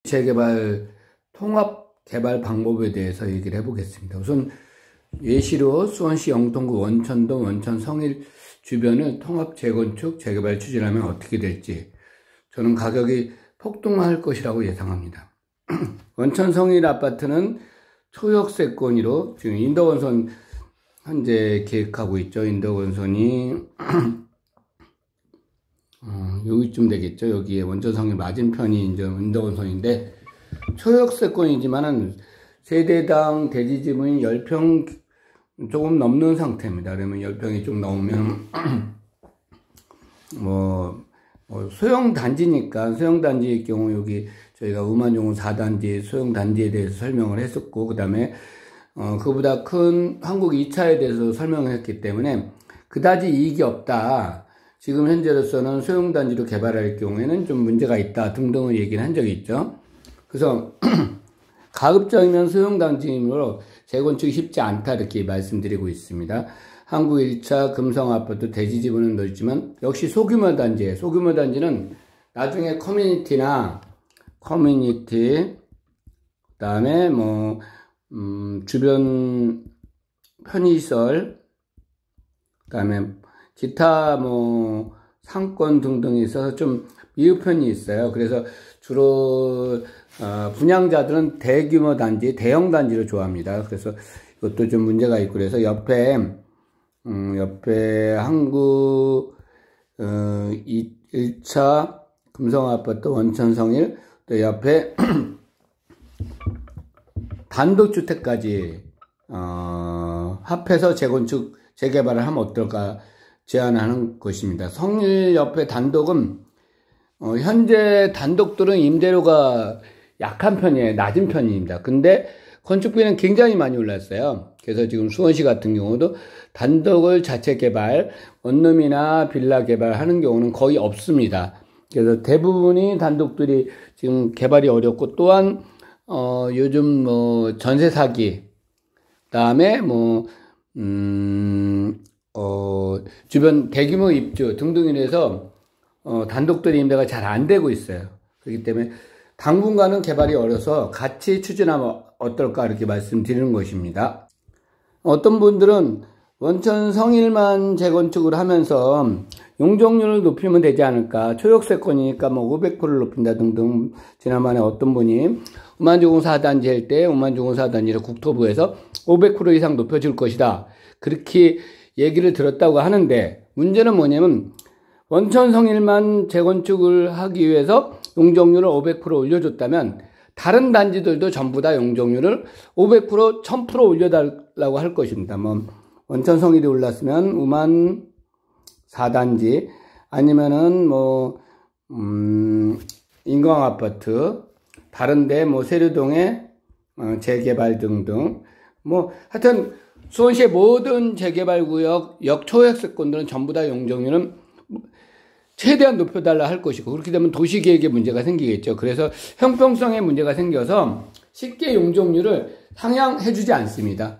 재개발 통합 개발 방법에 대해서 얘기를 해보겠습니다. 우선 예시로 수원시 영통구 원천동, 원천성일 주변을 통합 재건축, 재개발 추진하면 어떻게 될지 저는 가격이 폭등할 것이라고 예상합니다. 원천성일 아파트는 초역세권으로 지금 인덕원선 현재 계획하고 있죠. 인덕원선이 여기쯤 되겠죠. 여기에 원천성일 맞은편이 이제 인덕원선인데 초역세권이지만은 세대당 대지집은 10평 조금 넘는 상태입니다. 그러면 10평이 좀 넘으면 소형단지니까 소형단지의 경우 여기 저희가 우만종은 4단지 소형단지에 대해서 설명을 했었고, 그 다음에 그보다 큰 한국 2차에 대해서 설명을 했기 때문에 그다지 이익이 없다. 지금 현재로서는 소형단지로 개발할 경우에는 좀 문제가 있다 등등을 얘기를 한 적이 있죠. 그래서 가급적이면 소형단지로 재건축이 쉽지 않다 이렇게 말씀드리고 있습니다. 한국 1차 금성아파트 대지지분은 넓지만 역시 소규모 단지예요. 소규모 단지는 나중에 커뮤니티 그다음에 주변 편의시설 그다음에 기타 상권 등등이 있어서 좀 미흡편이 있어요. 그래서 주로 분양자들은 대규모 단지, 대형 단지를 좋아합니다. 그래서 이것도 좀 문제가 있고, 그래서 옆에 한국 1차 금성아파트 원천성일, 또 옆에 단독주택까지 합해서 재건축, 재개발을 하면 어떨까 제안하는 것입니다. 성일 옆에 단독은 현재 단독들은 임대료가 약한 편이에요. 낮은 편입니다. 근데 건축비는 굉장히 많이 올랐어요. 그래서 지금 수원시 같은 경우도 단독을 자체 개발, 원룸이나 빌라 개발하는 경우는 거의 없습니다. 그래서 대부분이 단독들이 지금 개발이 어렵고, 또한 요즘 전세 사기, 그다음에 주변 대규모 입주 등등 인해서 단독들이 임대가 잘 안 되고 있어요. 그렇기 때문에 당분간은 개발이 어려서 같이 추진하면 어떨까 이렇게 말씀드리는 것입니다. 어떤 분들은 원천 성일만 재건축을 하면서 용적률을 높이면 되지 않을까, 초역세권이니까 500%를 높인다 등등. 지난번에 어떤 분이 우만주공 4단지 할 때 우만주공 4단지를 국토부에서 500% 이상 높여줄 것이다 그렇게 얘기를 들었다고 하는데, 문제는 뭐냐면 원천성일만 재건축을 하기 위해서 용적률을 500% 올려줬다면 다른 단지들도 전부 다 용적률을 500%, 1000% 올려달라고 할 것입니다. 원천성일이 올랐으면 우만 4단지, 아니면은 인광아파트, 다른데 세류동의 재개발 등등. 하여튼 수원시의 모든 재개발구역, 역초역세권들은 전부 다 용적률은 최대한 높여달라 할 것이고, 그렇게 되면 도시계획에 문제가 생기겠죠. 그래서 형평성에 문제가 생겨서 쉽게 용적률을 상향해주지 않습니다.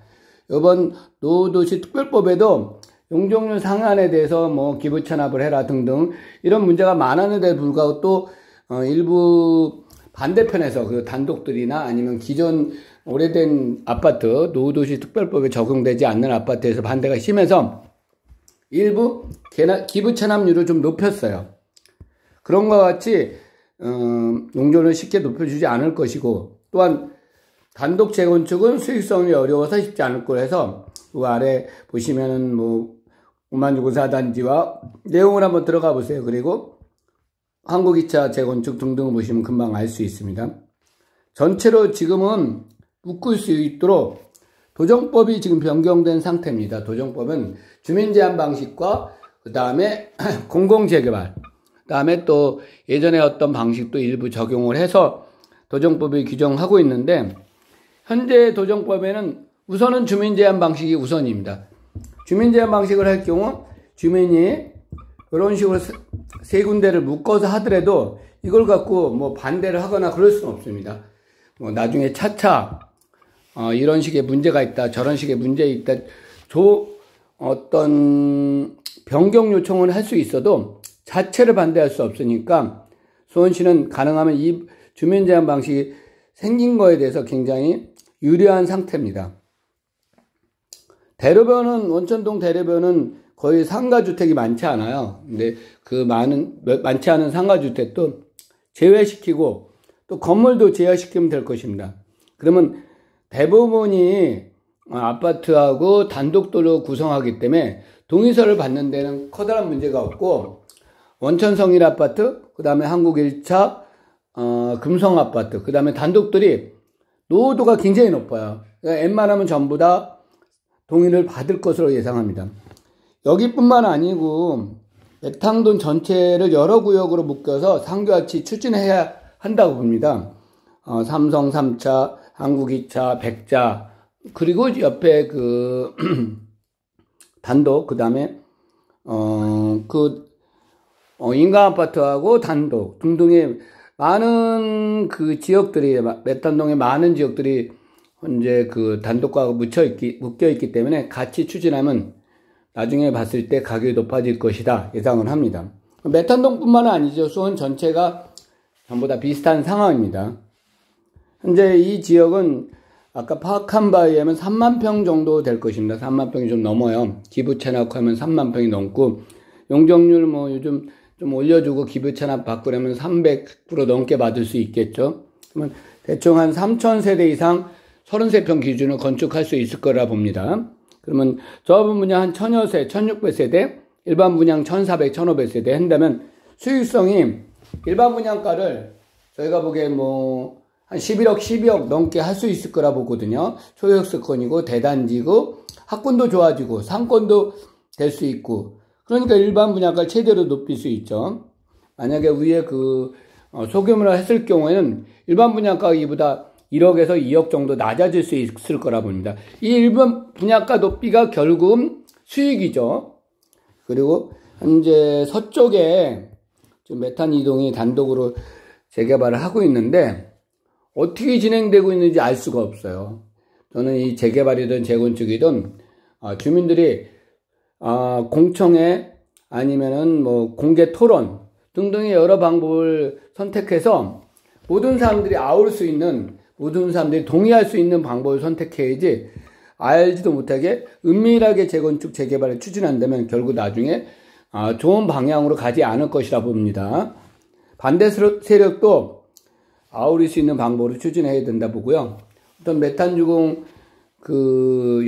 이번 노후도시 특별법에도 용적률 상한에 대해서 기부 찬합을 해라 등등 이런 문제가 많았는데 불구하고 또 일부 반대편에서 그 단독들이나 아니면 기존 오래된 아파트, 노후도시 특별법에 적용되지 않는 아파트에서 반대가 심해서 일부 기부 찬합률을 좀 높였어요. 그런 것과 같이 용적률을 쉽게 높여주지 않을 것이고, 또한 단독 재건축은 수익성이 어려워서 쉽지 않을 걸 해서 그 아래 보시면은 우만주공 4단지와 내용을 한번 들어가 보세요. 그리고 한국 2차 재건축 등등을 보시면 금방 알 수 있습니다. 전체로 지금은 묶을 수 있도록 도정법이 지금 변경된 상태입니다. 도정법은 주민제한 방식과 그 다음에 공공재개발, 그 다음에 또 예전에 어떤 방식도 일부 적용을 해서 도정법이 규정하고 있는데, 현재 도정법에는 우선은 주민제한 방식이 우선입니다. 주민제한 방식을 할 경우 주민이 이런 식으로 세 군데를 묶어서 하더라도 이걸 갖고 반대를 하거나 그럴 수는 없습니다. 나중에 차차 이런 식의 문제가 있다, 저런 식의 문제 있다, 어떤 변경 요청을 할 수 있어도 자체를 반대할 수 없으니까 수원시는 가능하면 이 주민 제한 방식이 생긴 거에 대해서 굉장히 유리한 상태입니다. 대로변은, 원천동 대로변은 거의 상가주택이 많지 않아요. 근데 많지 않은 상가주택도 제외시키고 또 건물도 제외시키면 될 것입니다. 그러면 대부분이 아파트하고 단독도로 구성하기 때문에 동의서를 받는 데는 커다란 문제가 없고, 원천성일 아파트, 그 다음에 한국 1차, 금성 아파트, 그 다음에 단독들이 노후도가 굉장히 높아요. 그러니까 웬만하면 전부 다 동의를 받을 것으로 예상합니다. 여기뿐만 아니고 백탕동 전체를 여러 구역으로 묶여서 상교같이 추진해야 한다고 봅니다. 삼성 3차, 한국 2차, 백자, 그리고 옆에 단독, 그 다음에 인간 아파트하고 단독 등등의 많은 지역들이, 메탄동의 많은 지역들이 현재 단독과 묶여있기 때문에 같이 추진하면 나중에 봤을 때 가격이 높아질 것이다 예상을 합니다. 메탄동뿐만 아니죠. 수원 전체가 전부 다 비슷한 상황입니다. 현재 이 지역은 아까 파악한 바에 의하면 3만 평 정도 될 것입니다. 3만 평이 좀 넘어요. 기부 체납하면 3만 평이 넘고, 용적률 요즘 좀 올려주고 기부 체납 바꾸려면 300% 넘게 받을 수 있겠죠. 그러면 대충 한 3,000세대 이상 33평 기준으로 건축할 수 있을 거라 봅니다. 그러면 저분 분양 한 1,000여 세, 1,600세대, 일반 분양 1,400, 1,500세대 한다면 수익성이 일반 분양가를 저희가 보기에 한 11억, 12억 넘게 할 수 있을 거라 보거든요. 소유역세권이고 대단지고 학군도 좋아지고 상권도 될 수 있고, 그러니까 일반 분양가를 최대로 높일 수 있죠. 만약에 위에 소규모로 했을 경우에는 일반 분양가가 이보다 1억에서 2억 정도 낮아질 수 있을 거라 봅니다. 이 일반 분양가 높이가 결국은 수익이죠. 그리고 현재 서쪽에 지금 메탄 이동이 단독으로 재개발을 하고 있는데 어떻게 진행되고 있는지 알 수가 없어요. 저는 이 재개발이든 재건축이든 주민들이 공청회 아니면은 공개 토론 등등의 여러 방법을 선택해서 모든 사람들이 모든 사람들이 동의할 수 있는 방법을 선택해야지, 알지도 못하게 은밀하게 재건축 재개발을 추진한다면 결국 나중에 좋은 방향으로 가지 않을 것이라 봅니다. 반대 세력도 아우릴 수 있는 방법으로 추진해야 된다 보고요. 어떤 메탄주공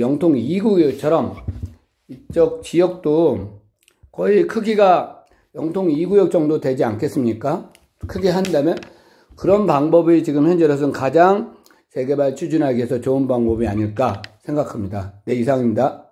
영통 2구역처럼 이쪽 지역도 거의 크기가 영통 2구역 정도 되지 않겠습니까? 크게 한다면 그런 방법이 지금 현재로서는 가장 재개발 추진하기 위해서 좋은 방법이 아닐까 생각합니다. 네, 이상입니다.